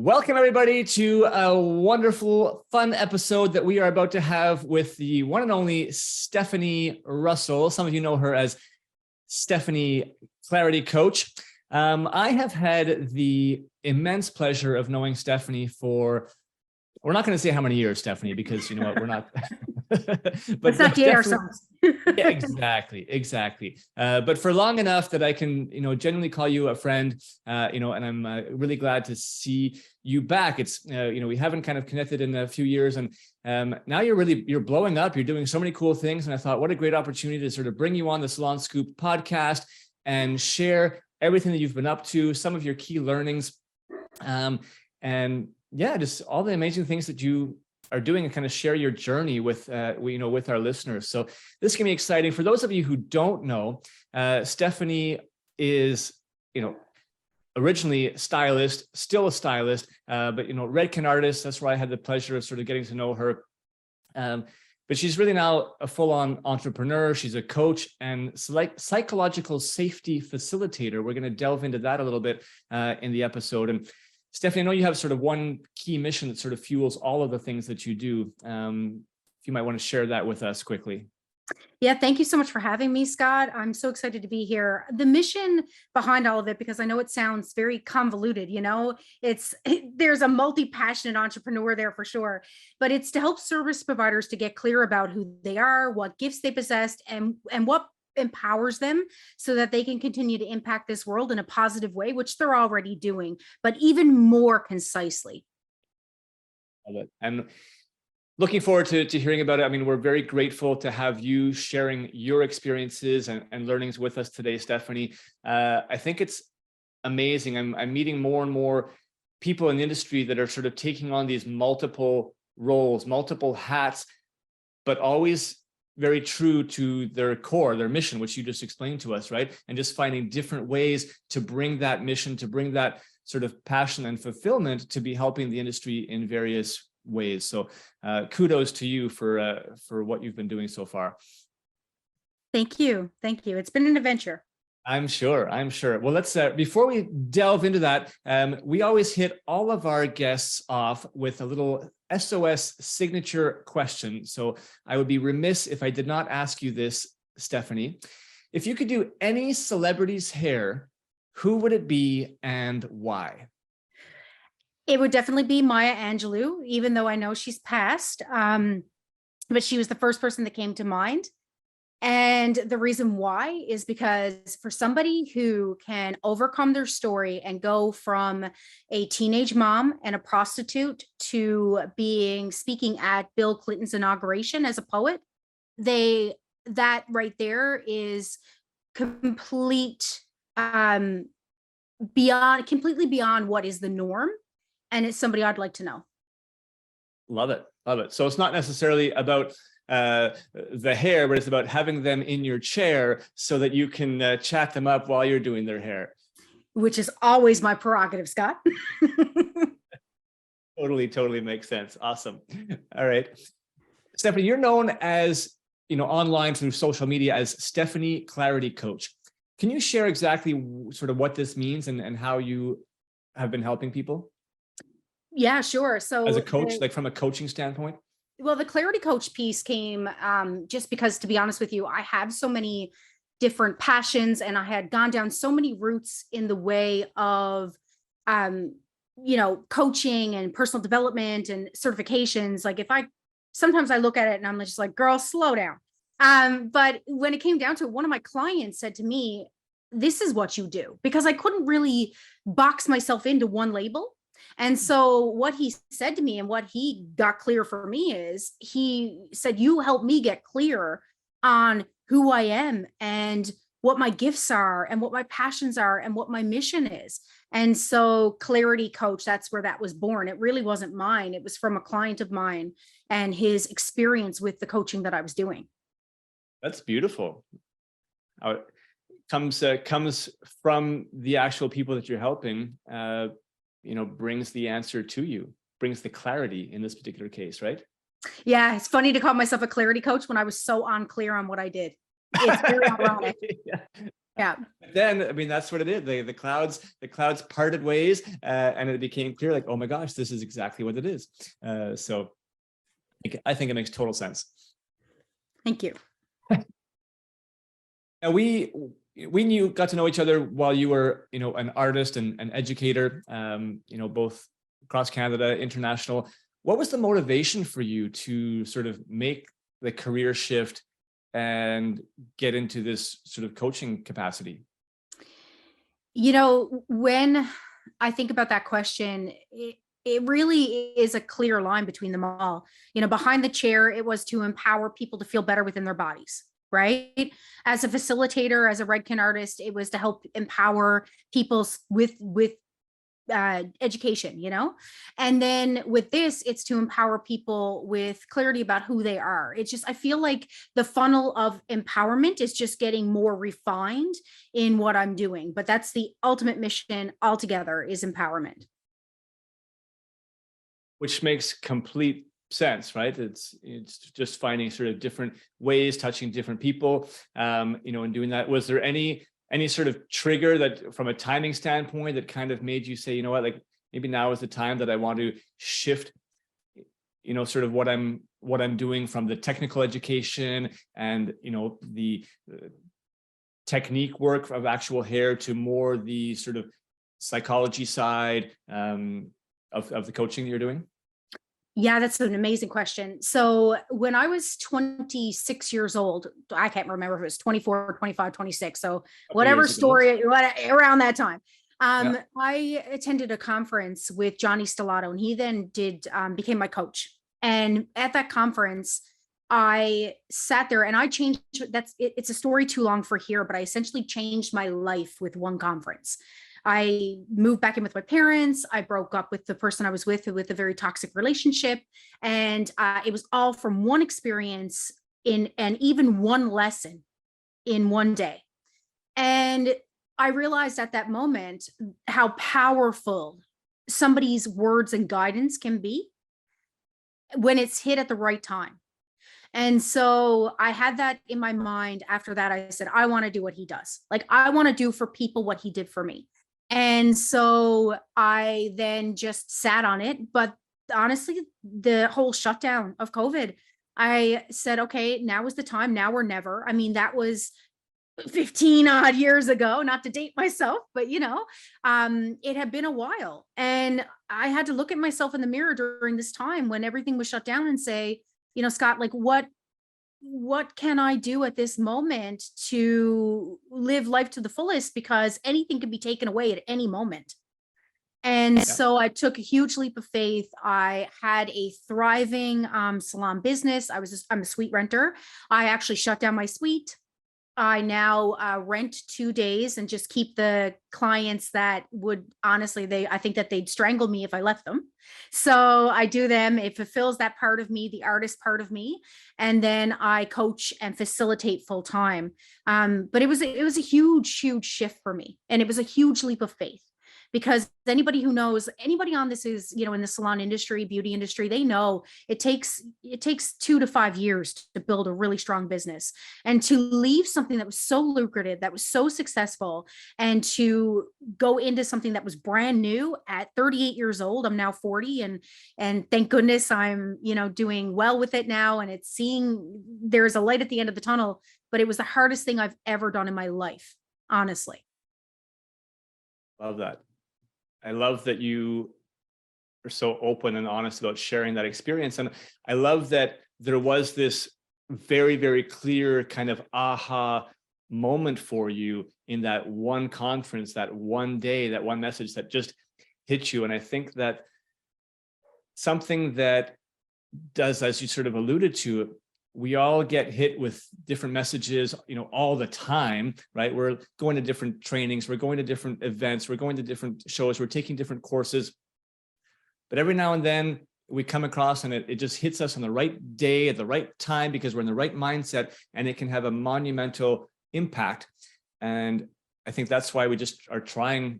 Welcome, everybody, to a wonderful, fun episode that we are about to have with the one and only Stephanie Russel. Some of you know her as Stephanie Clarity Coach. I have had the immense pleasure of knowing Stephanie for, we're not going to say how many years, Stephanie, because you know what, we're not. But let's not date ourselves. Yeah, exactly. But for long enough that I can, genuinely call you a friend, and I'm really glad to see you back. It's, we haven't kind of connected in a few years, and now you're blowing up. You're doing so many cool things, and I thought, what a great opportunity to sort of bring you on the Salon Scoop podcast and share everything that you've been up to, some of your key learnings, and yeah, just all the amazing things that you are doing, and kind of share your journey with with our listeners. So this can be exciting. For those of you who don't know, Stephanie is, originally stylist, still a stylist, but Redken artist. That's where I had the pleasure of sort of getting to know her. But she's really now a full-on entrepreneur. She's a coach and psychological safety facilitator. We're going to delve into that a little bit in the episode. And Stephanie, I know you have sort of one key mission that sort of fuels all of the things that you do. If you might want to share that with us quickly. Yeah, thank you so much for having me, Scott. I'm so excited to be here. The mission behind all of it, because I know it sounds very convoluted, there's a multi-passionate entrepreneur there for sure, but it's to help service providers to get clear about who they are, what gifts they possess, and what empowers them so that they can continue to impact this world in a positive way, which they're already doing, but even more concisely. Love it. And looking forward to hearing about it. I mean, we're very grateful to have you sharing your experiences and learnings with us today, Stephanie. I think it's amazing. I'm meeting more and more people in the industry that are sort of taking on these multiple roles, multiple hats, but always very true to their core, their mission, which you just explained to us, right? And just finding different ways to bring that mission, to bring that sort of passion and fulfillment to be helping the industry in various ways. So kudos to you for what you've been doing so far. Thank you. It's been an adventure. I'm sure. Well, let's, before we delve into that, we always hit all of our guests off with a little S.O.S signature question. So I would be remiss if I did not ask you this, Stephanie. If you could do any celebrity's hair, who would it be and why? It would definitely be Maya Angelou, even though I know she's passed. But she was the first person that came to mind. And the reason why is because for somebody who can overcome their story and go from a teenage mom and a prostitute to speaking at Bill Clinton's inauguration as a poet, that right there is completely beyond what is the norm. And it's somebody I'd like to know. Love it. So it's not necessarily about the hair, but it's about having them in your chair so that you can chat them up while you're doing their hair. Which is always my prerogative, Scott. Totally makes sense. Awesome. All right. Stephanie, you're known as, online through social media as Stephanie Clarity Coach. Can you share exactly sort of what this means and how you have been helping people? Yeah, sure. So as a coach, like from a coaching standpoint? Well, the Clarity Coach piece came just because, to be honest with you, I have so many different passions and I had gone down so many routes in the way of, coaching and personal development and certifications. Like sometimes I look at it and I'm just like, girl, slow down. But when it came down to it, one of my clients said to me, this is what you do, because I couldn't really box myself into one label. And so what he said to me and what he got clear for me is he said, you help me get clear on who I am and what my gifts are and what my passions are and what my mission is. And so Clarity Coach, that's where that was born. It really wasn't mine. It was from a client of mine and his experience with the coaching that I was doing. That's beautiful. Comes from the actual people that you're helping, brings the answer to you, brings the clarity in this particular case, right? Yeah, it's funny to call myself a clarity coach when I was so unclear on what I did. It's very ironic. Yeah. Yeah. Then, I mean, that's what it is. The clouds parted ways, and it became clear, like, oh my gosh, this is exactly what it is. So I think it makes total sense. Thank you. Now got to know each other while you were, an artist and an educator, both across Canada, international. What was the motivation for you to sort of make the career shift and get into this sort of coaching capacity? When I think about that question, it really is a clear line between them all. Behind the chair, it was to empower people to feel better within their bodies, right? As a facilitator, as a Redken artist, it was to help empower people with education, and then with this, it's to empower people with clarity about who they are. It's just, I feel like the funnel of empowerment is just getting more refined in what I'm doing, but that's the ultimate mission altogether, is empowerment. Which makes complete sense, right? It's just finding sort of different ways, touching different people, and doing that. Was there any sort of trigger that, from a timing standpoint, that kind of made you say, you know what, like maybe now is the time that I want to shift, sort of what I'm doing from the technical education and, the technique work of actual hair to more the sort of psychology side of the coaching that you're doing? Yeah, that's an amazing question. So when I was 26 years old, I can't remember if it was 24, 25, 26. So whatever story, around that time, I attended a conference with Johnny Stellato, and he then became my coach. And at that conference, I sat there and I changed. It's a story too long for here, but I essentially changed my life with one conference. I moved back in with my parents. I broke up with the person I was with a very toxic relationship. And it was all from one experience and even one lesson in one day. And I realized at that moment how powerful somebody's words and guidance can be when it's hit at the right time. And so I had that in my mind. After that, I said, I want to do what he does. Like, I want to do for people what he did for me. And so I then just sat on it. But honestly, the whole shutdown of COVID, I said, okay, now is the time, now or never. I mean, that was 15 odd years ago, not to date myself, but it had been a while. And I had to look at myself in the mirror during this time when everything was shut down and say, Scott, like, what can I do at this moment to live life to the fullest? Because anything can be taken away at any moment. And so I took a huge leap of faith. I had a thriving salon business. I'm a suite renter. I actually shut down my suite. I now rent 2 days and just keep the clients that would, honestly, I think that they'd strangle me if I left them. So I do them. It fulfills that part of me, the artist part of me. And then I coach and facilitate full time. But it was a huge, huge shift for me. And it was a huge leap of faith. Because anybody who knows, anybody on this is, in the salon industry, beauty industry, they know it takes 2 to 5 years to build a really strong business, and to leave something that was so lucrative, that was so successful, and to go into something that was brand new at 38 years old. I'm now 40, and thank goodness I'm, doing well with it now. And there's a light at the end of the tunnel, but it was the hardest thing I've ever done in my life, honestly. Love that. I love that you are so open and honest about sharing that experience. And I love that there was this very, very clear kind of aha moment for you in that one conference, that one day, that one message that just hit you. And I think that something that does, as you sort of alluded to, we all get hit with different messages, all the time, right? We're going to different trainings, we're going to different events, we're going to different shows, we're taking different courses. But every now and then we come across and it just hits us on the right day at the right time, because we're in the right mindset, and it can have a monumental impact. And I think that's why we just are trying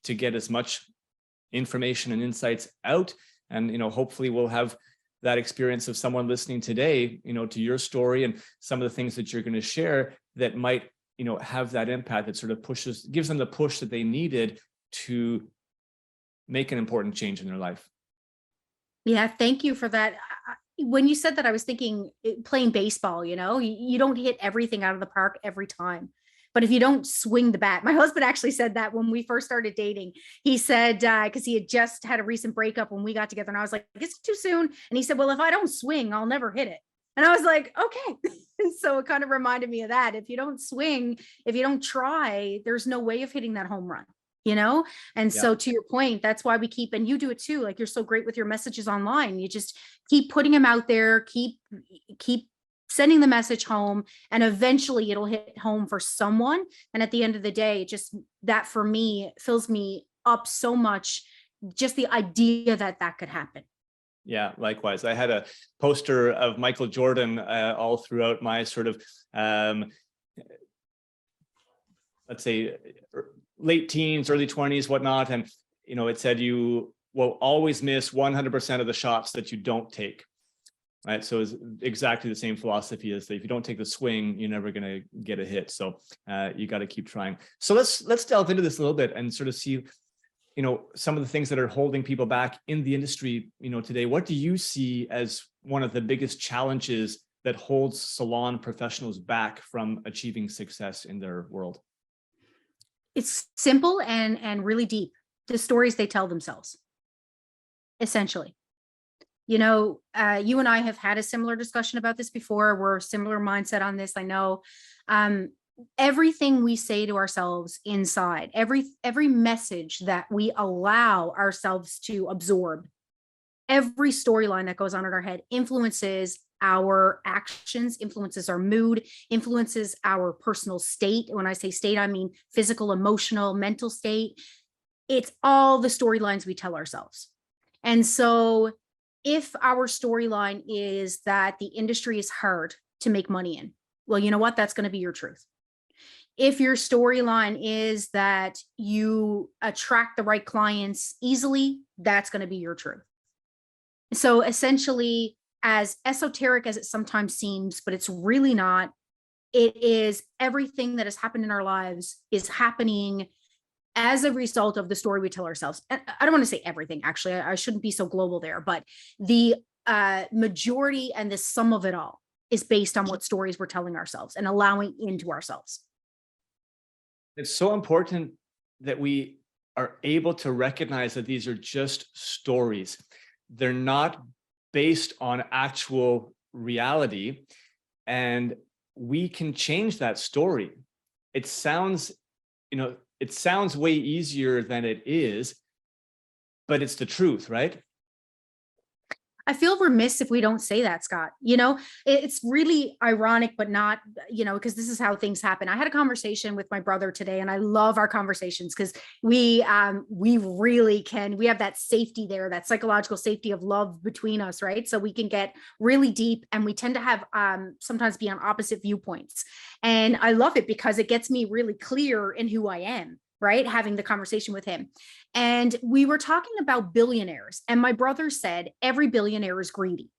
to get as much information and insights out. And, hopefully we'll have that experience of someone listening today, to your story and some of the things that you're going to share that might have that impact that sort of gives them the push that they needed to make an important change in their life. Yeah, thank you for that. When you said that, I was thinking playing baseball, you don't hit everything out of the park every time. But if you don't swing the bat, my husband actually said that when we first started dating. He said, because he had just had a recent breakup when we got together, and I was like, it's too soon. And he said, well, if I don't swing, I'll never hit it. And I was like, okay. So it kind of reminded me of that. If you don't swing, if you don't try, there's no way of hitting that home run. And so to your point, that's why we keep, and you do it too. Like, you're so great with your messages online. You just keep putting them out there, keep sending the message home, and eventually it'll hit home for someone. And at the end of the day, just that for me fills me up so much, just the idea that could happen. Yeah, likewise. I had a poster of Michael Jordan all throughout my sort of, let's say, late teens, early 20s, whatnot. And, it said you will always miss 100% of the shots that you don't take. Right. So it's exactly the same philosophy as if you don't take the swing, you're never going to get a hit. So you got to keep trying. So let's delve into this a little bit and sort of see, some of the things that are holding people back in the industry, today. What do you see as one of the biggest challenges that holds salon professionals back from achieving success in their world? It's simple and really deep. The stories they tell themselves, essentially. You and I have had a similar discussion about this before. We're a similar mindset on this. I know everything we say to ourselves inside, every message that we allow ourselves to absorb, every storyline that goes on in our head influences our actions, influences our mood, influences our personal state. When I say state, I mean physical, emotional, mental state. It's all the storylines we tell ourselves. And so if our storyline is that the industry is hard to make money in, well, you know what? That's going to be your truth. If your storyline is that you attract the right clients easily, that's going to be your truth. So essentially, as esoteric as it sometimes seems, but it's really not, it is everything that has happened in our lives is happening as a result of the story we tell ourselves. And I don't want to say everything, actually, I shouldn't be so global there, but the majority and the sum of it all is based on what stories we're telling ourselves and allowing into ourselves. It's so important that we are able to recognize that these are just stories. They're not based on actual reality, and we can change that story. It sounds, it sounds way easier than it is, but it's the truth, right? I feel remiss if we don't say that, Scott. It's really ironic, but not, because this is how things happen. I had a conversation with my brother today, and I love our conversations because we really can, we have that safety there, that psychological safety of love between us, right? So we can get really deep, and we tend to have sometimes be on opposite viewpoints. And I love it because it gets me really clear in who I am, right? Having the conversation with him. And we were talking about billionaires. And my brother said, every billionaire is greedy.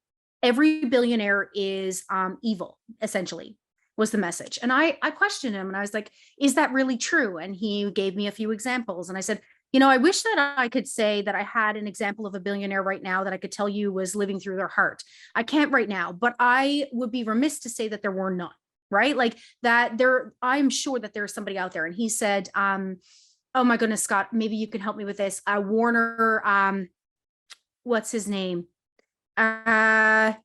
Every billionaire is evil, essentially, was the message. And I questioned him, and I was like, is that really true? And he gave me a few examples. And I said, I wish that I could say that I had an example of a billionaire right now that I could tell you was living through their heart. I can't right now, but I would be remiss to say that there were none. Right? Like that I'm sure that there's somebody out there. And he said, oh my goodness, Scott, maybe you can help me with this. Warner, what's his name? I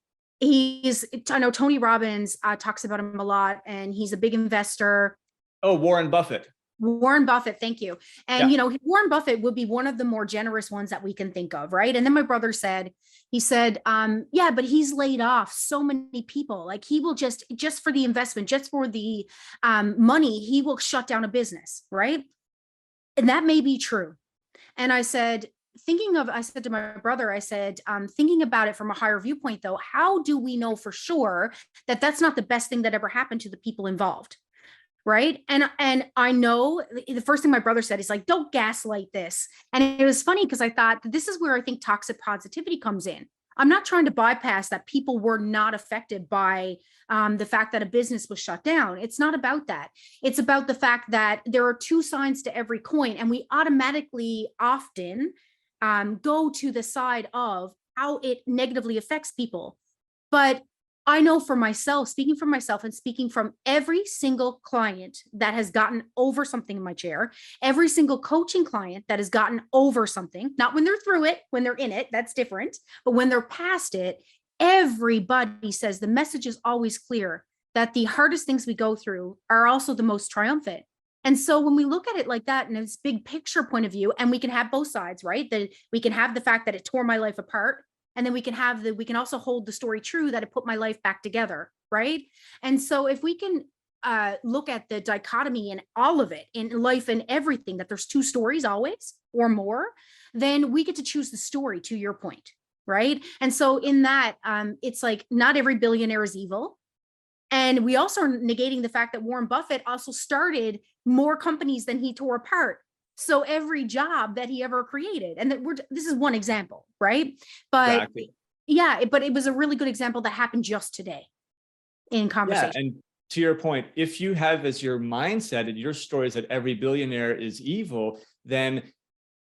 know Tony Robbins talks about him a lot, and he's a big investor. Oh, Warren Buffett. Warren Buffett, thank you. And, Warren Buffett would be one of the more generous ones that we can think of, right? And then my brother said, yeah, but he's laid off so many people. Like he will just for the investment, just for the money, he will shut down a business, right? And that may be true. And I said, I said to my brother, thinking about it from a higher viewpoint, though, how do we know for sure that that's not the best thing that ever happened to the people involved? Right. And I know the first thing my brother said is like, don't gaslight this. And it was funny because I thought this is where I think toxic positivity comes in. I'm not trying to bypass that people were not affected by the fact that a business was shut down. It's not about that. It's about the fact that there are two sides to every coin, and we automatically often go to the side of how it negatively affects people. But I know for myself, speaking for myself and speaking from every single client that has gotten over something in my chair, every single coaching client that has gotten over something, not when they're through it, when they're in it, that's different, but when they're past it, everybody says the message is always clear that the hardest things we go through are also the most triumphant. And so when we look at it like that in this big picture point of view, and we can have both sides, right? That we can have the fact that it tore my life apart, and then we can also hold the story true that it put my life back together, right? And so if we can look at the dichotomy in all of it, in life and everything, that there's two stories always or more, then we get to choose the story, to your point, right? And so in that, it's like not every billionaire is evil. And we also are negating the fact that Warren Buffett also started more companies than he tore apart. So every job that he ever created, and this is one example, right? But Exactly. yeah, but it was a really good example that happened just today in conversation. Yeah, and to your point, if you have as your mindset and your story is that every billionaire is evil, then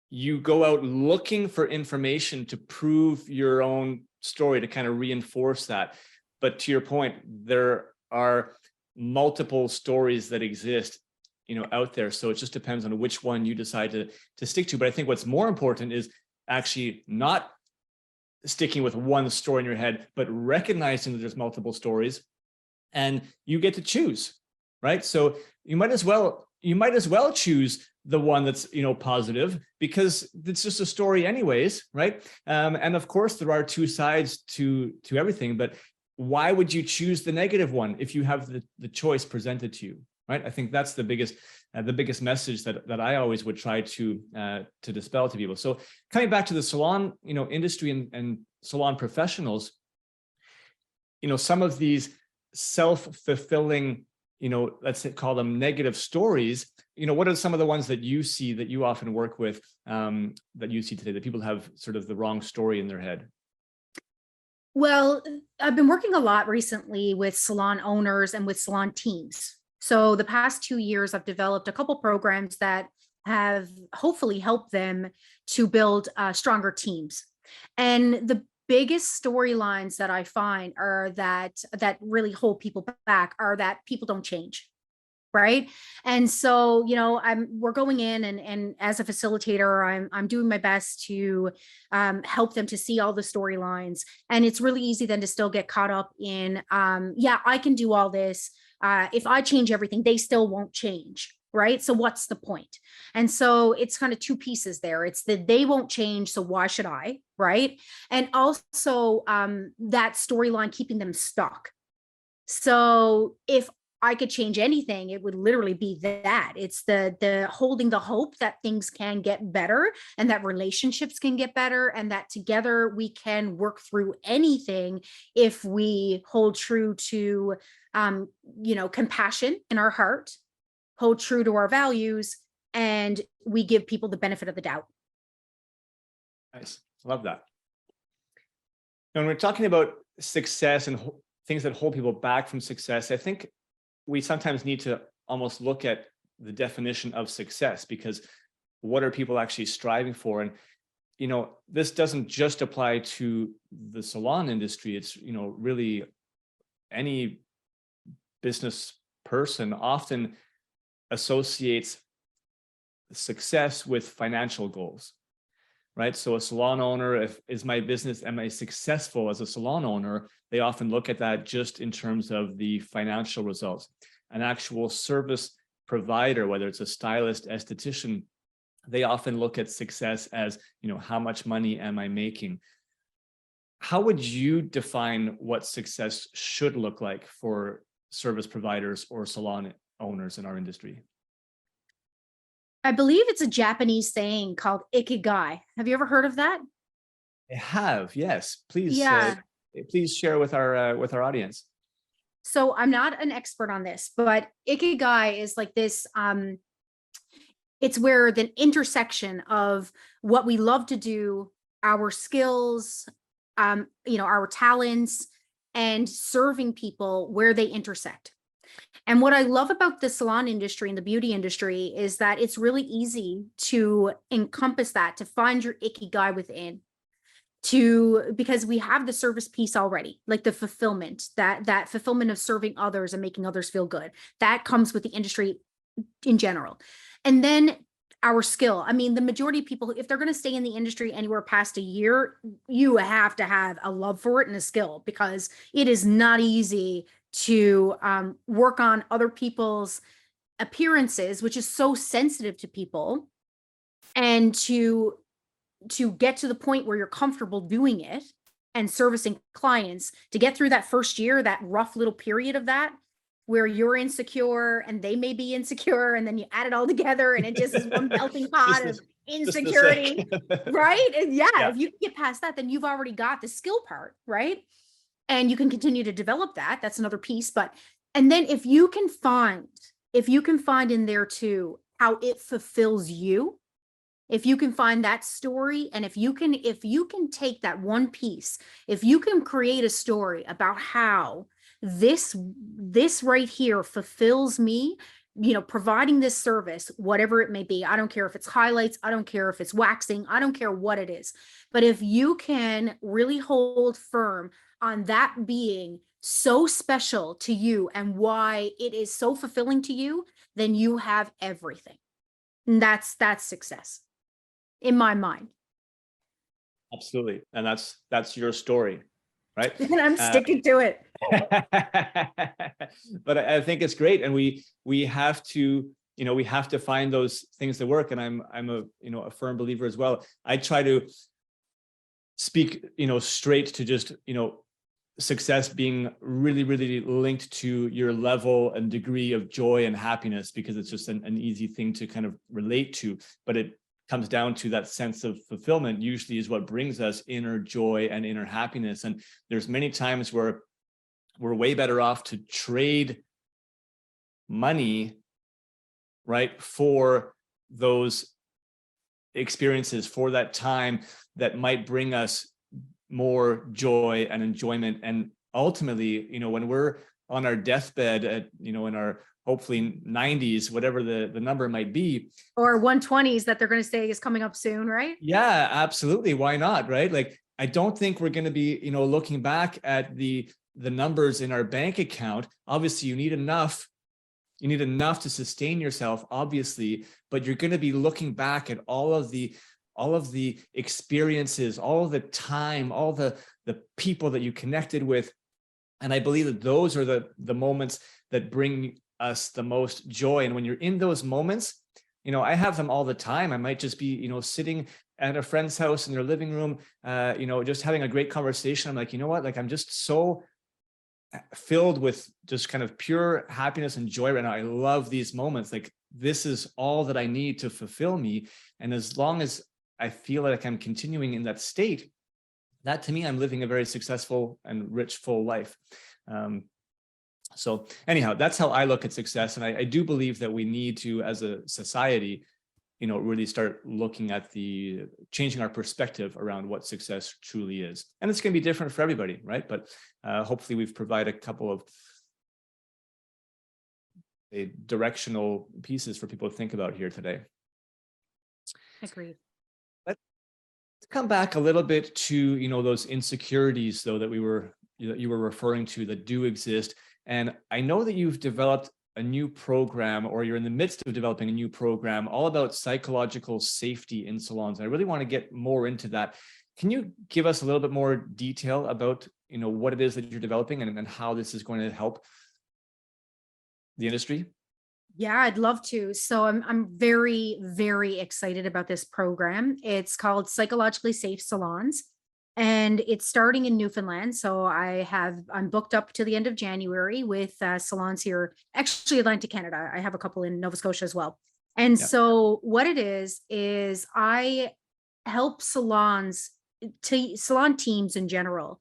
you go out looking for information to prove your own story, to kind of reinforce that. But to your point, there are multiple stories that exist, out there. So it just depends on which one you decide to stick to. But I think what's more important is actually not sticking with one story in your head, but recognizing that there's multiple stories, and you get to choose, right? So you might as well choose the one that's positive, because it's just a story anyways, right? And of course there are two sides to everything, but why would you choose the negative one if you have the choice presented to you, right? I think that's the biggest message that I always would try to dispel to people. So coming back to the salon industry and salon professionals, some of these self-fulfilling, let's call them negative stories, what are some of the ones that you see, that you often work with, that you see today, that people have sort of the wrong story in their head? Well, I've been working a lot recently with salon owners and with salon teams. So the past 2 years, I've developed a couple programs that have hopefully helped them to build stronger teams. And the biggest storylines that I find are that really hold people back are that people don't change. Right. And so, we're going in and as a facilitator, I'm doing my best to help them to see all the storylines. And it's really easy then to still get caught up in, I can do all this. If I change everything, they still won't change. Right. So what's the point? And so it's kind of two pieces there. It's that they won't change. So why should I? Right. And also that storyline keeping them stuck. So if I could change anything, it would literally be that. It's the holding the hope that things can get better, and that relationships can get better, and that together we can work through anything if we hold true to compassion in our heart, hold true to our values, and we give people the benefit of the doubt. Nice. Love that. And when we're talking about success and things that hold people back from success, I think we sometimes need to almost look at the definition of success, because what are people actually striving for? And, this doesn't just apply to the salon industry. It's, really any business person often associates success with financial goals, right? So a salon owner, am I successful as a salon owner? They often look at that just in terms of the financial results. An actual service provider, whether it's a stylist, esthetician, they often look at success as, how much money am I making? How would you define what success should look like for service providers or salon owners in our industry? I believe it's a Japanese saying called ikigai. Have you ever heard of that? I have, yes. Yeah. Please share with our audience. So I'm not an expert on this, but ikigai is like this. It's where the intersection of what we love to do, our skills, our talents and serving people where they intersect. And what I love about the salon industry and the beauty industry is that it's really easy to encompass that, to find your ikigai within, because we have the service piece already, like the fulfillment, that fulfillment of serving others and making others feel good. That comes with the industry in general. And then our skill. I mean, the majority of people, if they're going to stay in the industry anywhere past a year, you have to have a love for it and a skill, because it is not easy to work on other people's appearances, which is so sensitive to people, and to get to the point where you're comfortable doing it and servicing clients, to get through that first year, that rough little period of that, where you're insecure and they may be insecure, and then you add it all together and it just is one melting pot of insecurity, right? And yeah, if you get past that, then you've already got the skill part, right? And you can continue to develop that. That's another piece. But, and then if you can find in there too how it fulfills you, if you can find that story, and if you can take that one piece, if you can create a story about how this right here fulfills me, providing this service, whatever it may be. I don't care if it's highlights, I don't care if it's waxing, I don't care what it is. But if you can really hold firm on that being so special to you and why it is so fulfilling to you, then you have everything. And that's success in my mind. Absolutely. And that's your story, right? And I'm sticking to it. But I think it's great. And we have to, we have to find those things that work. And I'm a firm believer as well. I try to speak, straight to just, success being really, really linked to your level and degree of joy and happiness, because it's just an easy thing to kind of relate to. But it comes down to that sense of fulfillment usually is what brings us inner joy and inner happiness. And there's many times where we're way better off to trade money, right, for those experiences, for that time that might bring us more joy and enjoyment. And ultimately, when we're on our deathbed at, in our hopefully 90s, whatever the number might be, or 120s that they're going to say is coming up soon, right? Yeah, absolutely. Why not? Right? Like, I don't think we're going to be, looking back at the numbers in our bank account. Obviously, you need enough to sustain yourself, obviously, but you're going to be looking back at all of the experiences, all of the time, all the people that you connected with. And I believe that those are the moments that bring us the most joy. And when you're in those moments, I have them all the time. I might just be, sitting at a friend's house in their living room, just having a great conversation. I'm like, like, I'm just so filled with just kind of pure happiness and joy right now. I love these moments. Like, this is all that I need to fulfill me. And as long as I feel like I'm continuing in that state, that to me, I'm living a very successful and rich, full life. So anyhow, that's how I look at success. And I do believe that we need to, as a society, really start looking at changing our perspective around what success truly is. And it's going to be different for everybody, right? But hopefully we've provided a couple of directional pieces for people to think about here today. Agreed. Let's come back a little bit to, those insecurities, though, that you were referring to, that do exist. And I know that you've developed a new program, or you're in the midst of developing a new program all about psychological safety in salons. And I really want to get more into that. Can you give us a little bit more detail about, what it is that you're developing and how this is going to help the industry? Yeah, I'd love to. So I'm very, very excited about this program. It's called Psychologically Safe Salons, and it's starting in Newfoundland. So I'm booked up to the end of January with salons here, actually Atlantic Canada. I have a couple in Nova Scotia as well. And so what it is I help salon teams in general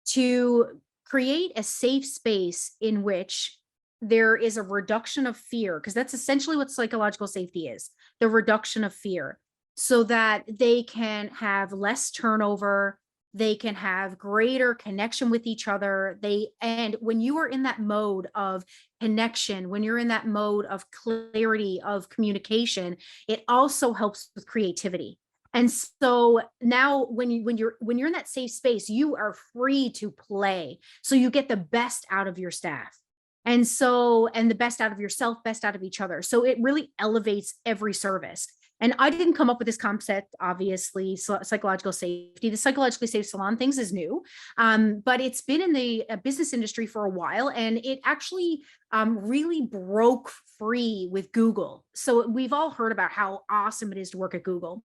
to create a safe space in which there is a reduction of fear, because that's essentially what psychological safety is, the reduction of fear, so that they can have less turnover, They can have greater connection with each other. And when you are in that mode of connection, when you're in that mode of clarity, of communication, it also helps with creativity. And so now when you're in that safe space, you are free to play. So you get the best out of your staff. And the best out of yourself, best out of each other. So it really elevates every service. And I didn't come up with this concept, obviously, psychological safety. The psychologically safe salon things is new, but it's been in the business industry for a while, and it actually really broke free with Google. So we've all heard about how awesome it is to work at Google.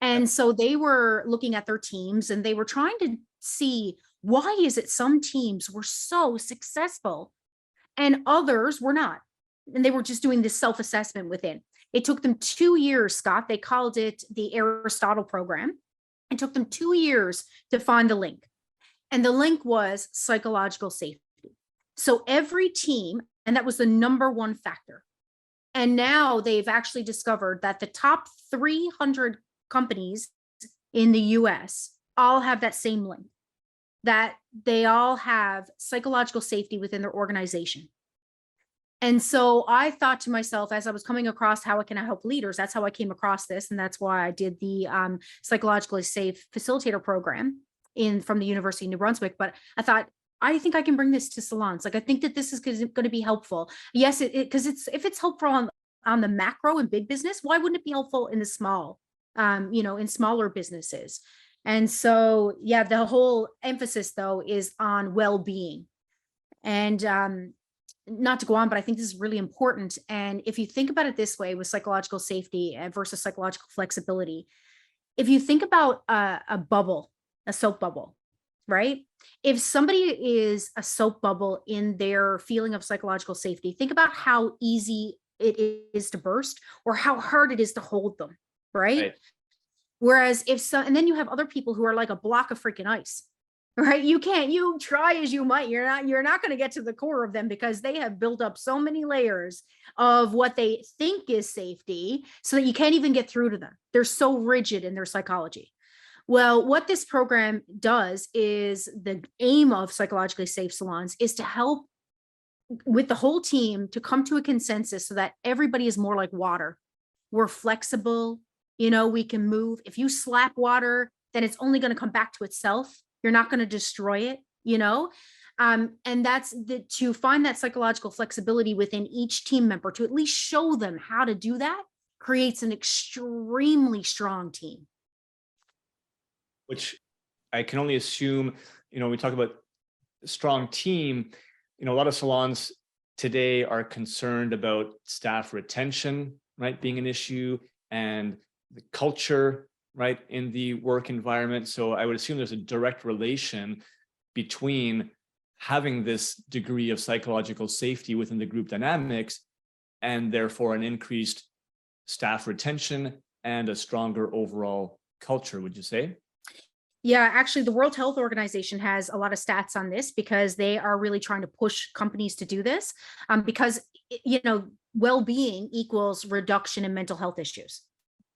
And so they were looking at their teams and they were trying to see, why is it some teams were so successful and others were not? And they were just doing this self-assessment within. It took them 2 years, Scott. They called it the Aristotle program. It took them 2 years to find the link. And the link was psychological safety. So every team, and that was the number one factor. And now they've actually discovered that the top 300 companies in the US all have that same link, that they all have psychological safety within their organization. And so I thought to myself, as I was coming across how can I help leaders, that's how I came across this. And that's why I did the psychologically safe facilitator program from the University of New Brunswick. But I thought, I think I can bring this to salons. Like, I think that this is going to be helpful. Yes, because if it's helpful on the macro and big business, why wouldn't it be helpful in the small, in smaller businesses? And so, yeah, the whole emphasis though is on well-being. And not to go on, but I think this is really important. And if you think about it this way with psychological safety versus psychological flexibility, if you think about a bubble, a soap bubble, right? If somebody is a soap bubble in their feeling of psychological safety, think about how easy it is to burst or how hard it is to hold them, right? Whereas and then you have other people who are like a block of freaking ice, right? You try as you might, you're not going to get to the core of them because they have built up so many layers of what they think is safety so that you can't even get through to them. They're so rigid in their psychology. Well, what this program does is, the aim of psychologically safe salons is to help with the whole team to come to a consensus so that everybody is more like water. We're flexible, we can move. If you slap water, then it's only going to come back to itself. You're not going to destroy it, and that's to find that psychological flexibility within each team member, to at least show them how to do that, creates an extremely strong team. Which I can only assume, we talk about strong team, a lot of salons today are concerned about staff retention, right, being an issue, and the culture, right, in the work environment. So I would assume there's a direct relation between having this degree of psychological safety within the group dynamics and therefore an increased staff retention and a stronger overall culture, would you say? Yeah, actually, the World Health Organization has a lot of stats on this because they are really trying to push companies to do this because, well-being equals reduction in mental health issues,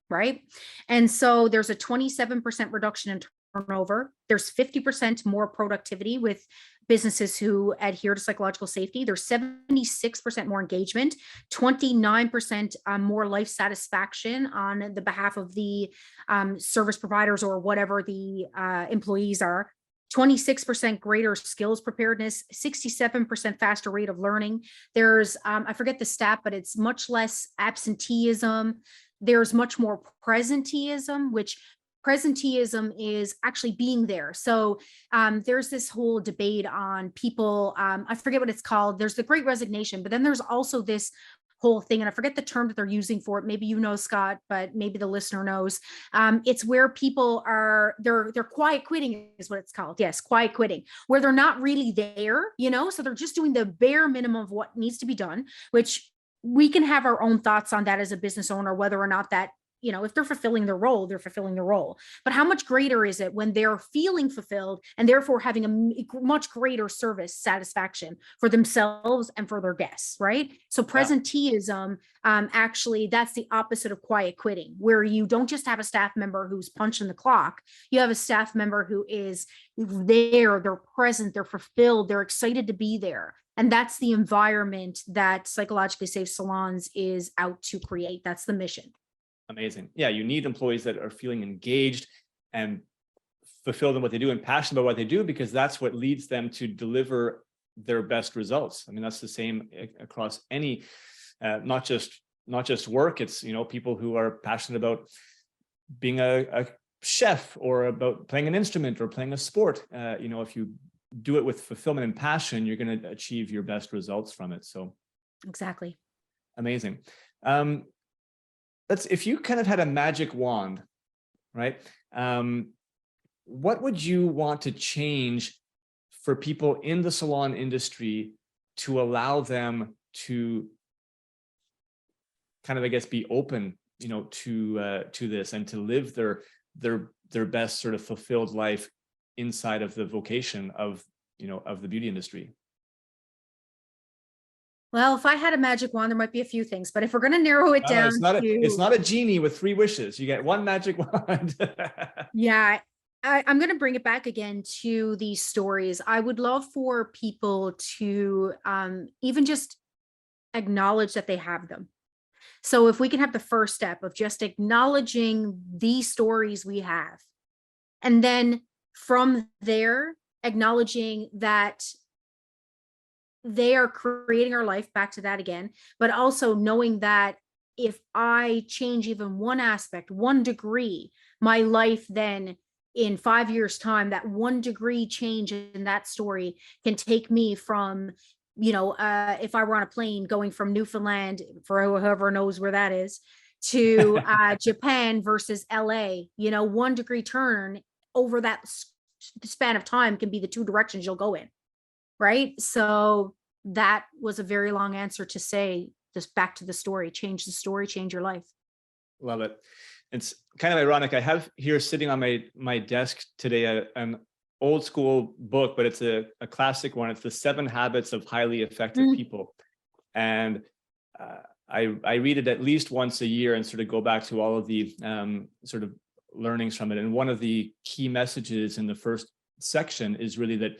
right? And so there's a 27% reduction in turnover. There's 50% more productivity with businesses who adhere to psychological safety. There's 76% more engagement, 29% more life satisfaction on the behalf of the service providers or whatever the employees are. 26% greater skills preparedness, 67% faster rate of learning. There's, I forget the stat, but it's much less absenteeism. There's much more presenteeism, which presenteeism is actually being there. So there's this whole debate on people, I forget what it's called. There's the Great Resignation, but then there's also this whole thing, and I forget the term that they're using for it. Maybe Scott, but maybe the listener knows. It's where people are, they're quiet quitting is what it's called. Yes, quiet quitting, where they're not really there, so they're just doing the bare minimum of what needs to be done, which we can have our own thoughts on that as a business owner, whether or not that if they're fulfilling their role, they're fulfilling their role. But how much greater is it when they're feeling fulfilled and therefore having a much greater service satisfaction for themselves and for their guests, right? So presenteeism, actually, that's the opposite of quiet quitting, where you don't just have a staff member who's punching the clock. You have a staff member who is there, they're present, they're fulfilled, they're excited to be there. And that's the environment that Psychologically Safe Salons is out to create. That's the mission. Amazing. Yeah, you need employees that are feeling engaged and fulfilled in what they do and passionate about what they do, because that's what leads them to deliver their best results. I mean, that's the same across any, not just work. It's, people who are passionate about being a chef or about playing an instrument or playing a sport. If you do it with fulfillment and passion, you're going to achieve your best results from it. So exactly. Amazing. If you kind of had a magic wand, right? What would you want to change for people in the salon industry to allow them to kind of, I guess, be open, to this and to live their best sort of fulfilled life inside of the vocation of the beauty industry? Well, if I had a magic wand, there might be a few things, but if we're going to narrow it down, it's not a genie with 3 wishes. You get one magic wand. Yeah, I'm going to bring it back again to these stories. I would love for people to even just acknowledge that they have them. So if we can have the first step of just acknowledging these stories we have, and then from there, acknowledging that they are creating our life, back to that again, but also knowing that if I change even one aspect, 1 degree, my life then in 5 years' time, that 1 degree change in that story can take me from, if I were on a plane going from Newfoundland, for whoever knows where that is, to Japan versus LA, 1 degree turn over that span of time can be the 2 directions you'll go in. Right. So that was a very long answer to say, just back to the story, change the story, change your life. Love it. It's kind of ironic. I have here sitting on my desk today an old school book, but it's a classic one. It's the 7 Habits of Highly Effective People. And I read it at least once a year and sort of go back to all of the sort of learnings from it. And one of the key messages in the first section is really that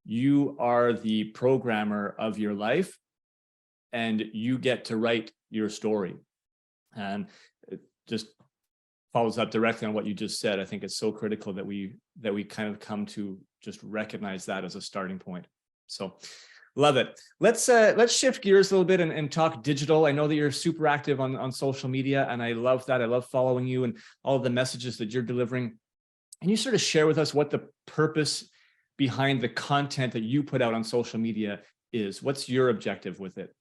you are the programmer of your life and you get to write your story. And it just follows up directly on what you just said. I think it's so critical that we kind of come to just recognize that as a starting point. So love it. Let's shift gears a little bit and talk digital. I know that you're super active on social media, and I love that. I love following you and all of the messages that you're delivering. Can you sort of share with us what the purpose behind the content that you put out on social media is? What's your objective with it?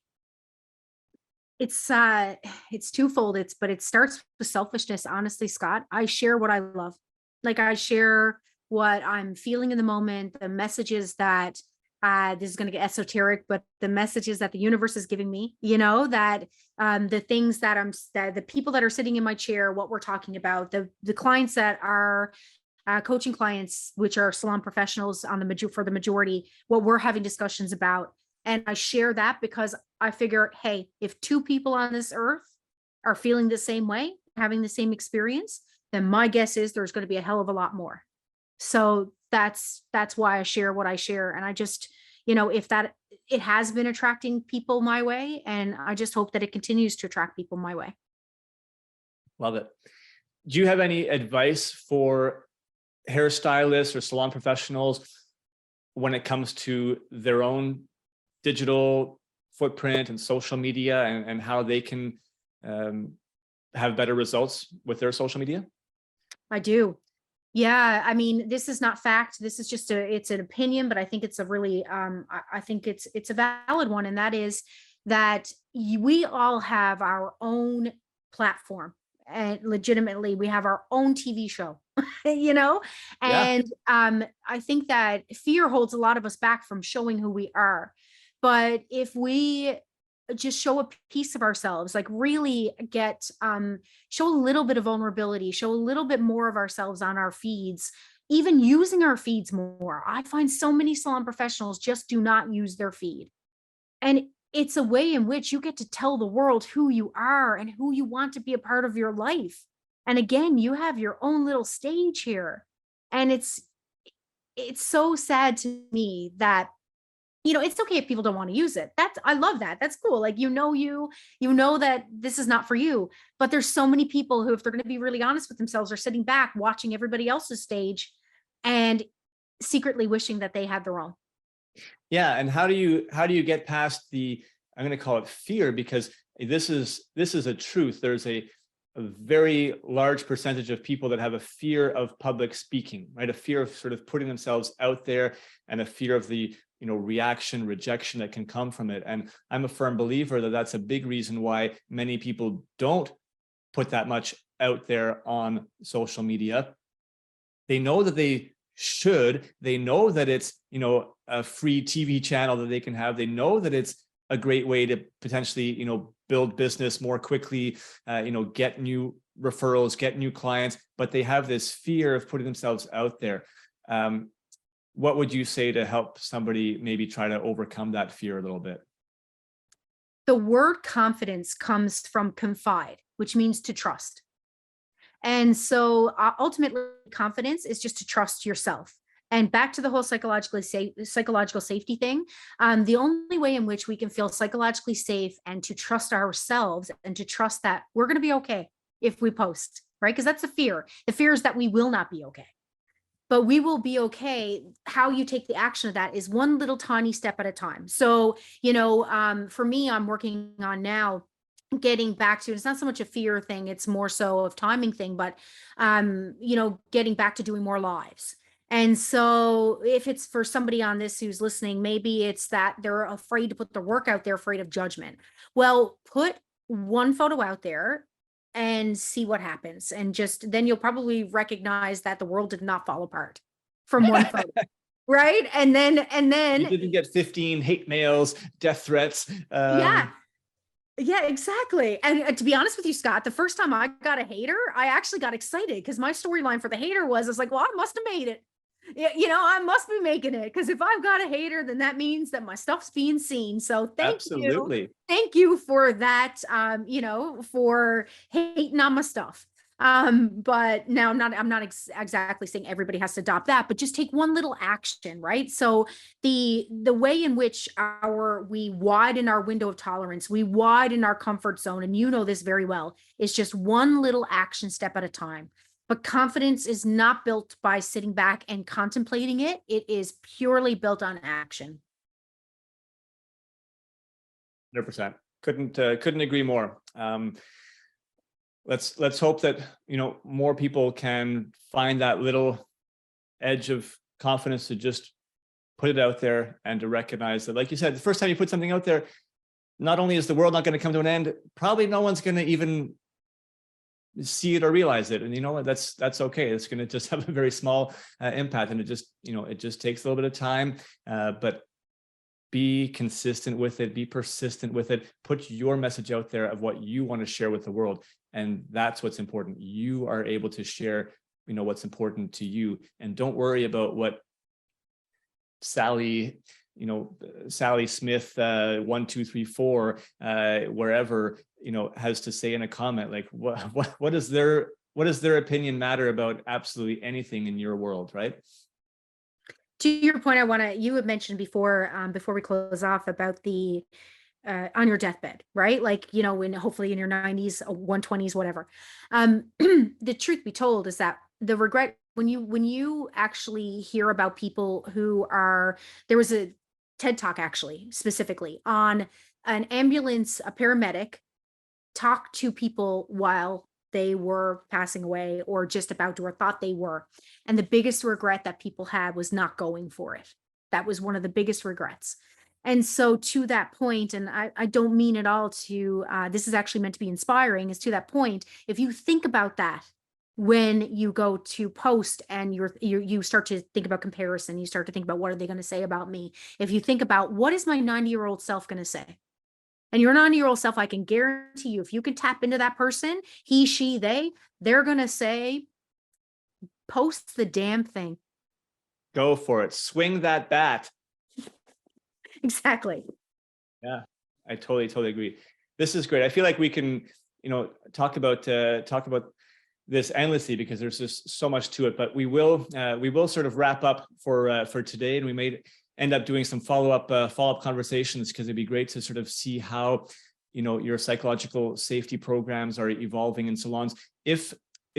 It's twofold. But it starts with selfishness. Honestly, Scott, I share what I love. Like, I share what I'm feeling in the moment, the messages that this is going to get esoteric, but the messages that the universe is giving me, that the things that the people that are sitting in my chair, what we're talking about, the clients that are coaching clients, which are salon professionals for the majority, what we're having discussions about. And I share that because I figure, hey, if 2 people on this earth are feeling the same way, having the same experience, then my guess is there's going to be a hell of a lot more. So that's why I share what I share. And I just, if that, it has been attracting people my way, and I just hope that it continues to attract people my way. Love it. Do you have any advice for hairstylists or salon professionals when it comes to their own digital footprint and social media and how they can have better results with their social media? I do. Yeah. I mean, this is not fact. This is just it's an opinion, but I think it's a really, I think it's a valid one. And that is that we all have our own platform, and legitimately we have our own TV show, and I think that fear holds a lot of us back from showing who we are. But if we just show a piece of ourselves, like really show a little bit of vulnerability, show a little bit more of ourselves on our feeds, even using our feeds more. I find so many salon professionals just do not use their feed. And it's a way in which you get to tell the world who you are and who you want to be a part of your life. And again, you have your own little stage here. And it's so sad to me that, it's okay if people don't want to use it. I love that. That's cool. Like, you know that this is not for you, but there's so many people who, if they're going to be really honest with themselves, are sitting back watching everybody else's stage and secretly wishing that they had their own. Yeah. And how do you get past I'm going to call it fear, because this is a truth. There's a very large percentage of people that have a fear of public speaking, right? A fear of sort of putting themselves out there, and a fear of the reaction, rejection that can come from it. And I'm a firm believer that that's a big reason why many people don't put that much out there on social media. They know that they should. They know that it's, a free TV channel that they can have. They know that it's a great way to potentially, build business more quickly, get new referrals, get new clients, but they have this fear of putting themselves out there. What would you say to help somebody maybe try to overcome that fear a little bit? The word confidence comes from confide, which means to trust. And so ultimately, confidence is just to trust yourself. And back to the whole psychological safety thing, the only way in which we can feel psychologically safe and to trust ourselves and to trust that we're going to be okay if we post, right? Because that's the fear. The fear is that we will not be okay. But we will be okay. How you take the action of that is one little tiny step at a time. So, for me, I'm working on now getting back to, it's not so much a fear thing, it's more so of timing thing, but getting back to doing more lives. And so if it's for somebody on this who's listening, maybe it's that they're afraid to put their work out there, afraid of judgment. Well, put one photo out there and see what happens. And just then you'll probably recognize that the world did not fall apart from one photo. Right. And then you didn't get 15 hate mails, death threats. Yeah, exactly. And to be honest with you, Scott, the first time I got a hater, I actually got excited because my storyline for the hater was, I was like, well, I must have made it. I must be making it, because if I've got a hater, then that means that my stuff's being seen. So thank you for that, for hating on my stuff. But now I'm not exactly saying everybody has to adopt that, but just take one little action, right? So the way in which we widen our window of tolerance, we widen our comfort zone, and you know this very well, is just one little action step at a time. But confidence is not built by sitting back and contemplating it. It is purely built on action. 100%. Couldn't agree more. Let's hope that more people can find that little edge of confidence to just put it out there, and to recognize that, like you said, the first time you put something out there, not only is the world not going to come to an end, probably no one's going to even see it or realize it. And that's okay. It's going to just have a very small impact, and it just takes a little bit of time, but be consistent with it, be persistent with it, put your message out there of what you want to share with the world. And that's what's important. You are able to share, what's important to you, and don't worry about what Sally Smith, 1, 2, 3, 4, wherever, has to say in a comment. Like, what does their opinion matter about absolutely anything in your world, right? To your point, you had mentioned before we close off about the on your deathbed, right? Like, when hopefully in your 90s, 120s, whatever. The truth be told is that the regret, when you actually hear about people there was a TED Talk actually specifically on an ambulance, a paramedic talk to people while they were passing away or just about to, or thought they were. And the biggest regret that people had was not going for it. That was one of the biggest regrets. And so to that point, and I don't mean at all to, this is actually meant to be inspiring, is to that point, if you think about that, when you go to post and you start to think about comparison, you start to think about, what are they going to say about me? If you think about, what is my 90-year-old self going to say? And your 90-year-old self, I can guarantee you, if you can tap into that person, he, she, they're going to say, post the damn thing. Go for it. Swing that bat. Exactly. Yeah, I totally agree. This is great. I feel like we can, talk about this endlessly because there's just so much to it. But we will sort of wrap up for today, and we may end up doing some follow-up conversations, because it'd be great to sort of see how your psychological safety programs are evolving in salons. If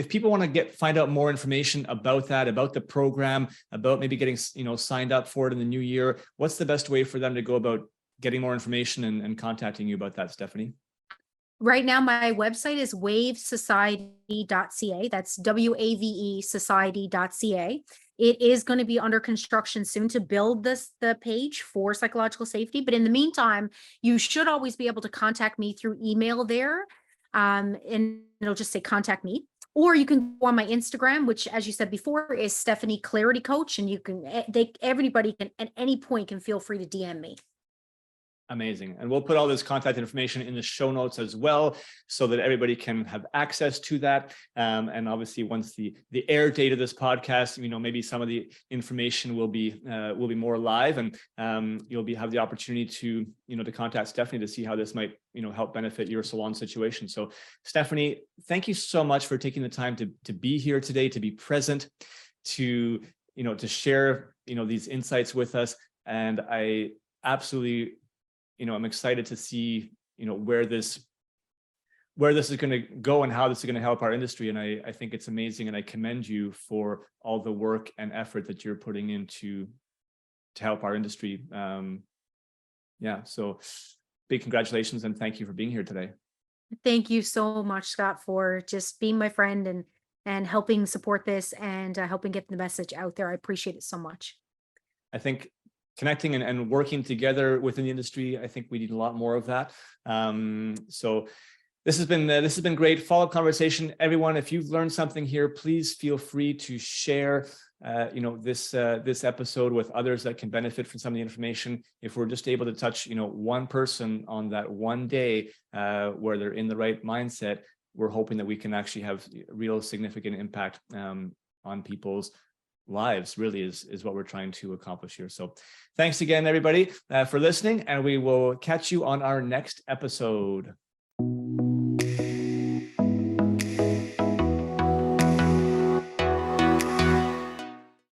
people want to find out more information about that, about the program, about maybe getting signed up for it in the new year, what's the best way for them to go about getting more information and contacting you about that, Stephanie? Right now, my website is wavesociety.ca. That's WAVE society.ca. It is going to be under construction soon to build the page for psychological safety. But in the meantime, you should always be able to contact me through email there. And it'll just say contact me. Or you can go on my Instagram, which, as you said before, is Stephanie Clarity Coach. And everybody can at any point can feel free to DM me. Amazing. And we'll put all this contact information in the show notes as well, so that everybody can have access to that. And obviously, once the air date of this podcast, maybe some of the information will be more live, and you'll have the opportunity to contact Stephanie to see how this might help benefit your salon situation. So Stephanie, thank you so much for taking the time to be here today, to be present, to share these insights with us. And I absolutely I'm excited to see, where this is going to go and how this is going to help our industry. And I think it's amazing. And I commend you for all the work and effort that you're putting into to help our industry. So big congratulations and thank you for being here today. Thank you so much, Scott, for just being my friend and helping support this and helping get the message out there. I appreciate it so much. I think connecting and working together within the industry, I think we need a lot more of that. So this has been great follow-up conversation. Everyone, if you've learned something here, please feel free to share this episode with others that can benefit from some of the information. If we're just able to touch one person on that one day where they're in the right mindset, we're hoping that we can actually have real significant impact on people's lives. Really is what we're trying to accomplish here. So thanks again, everybody, for listening, and we will catch you on our next episode.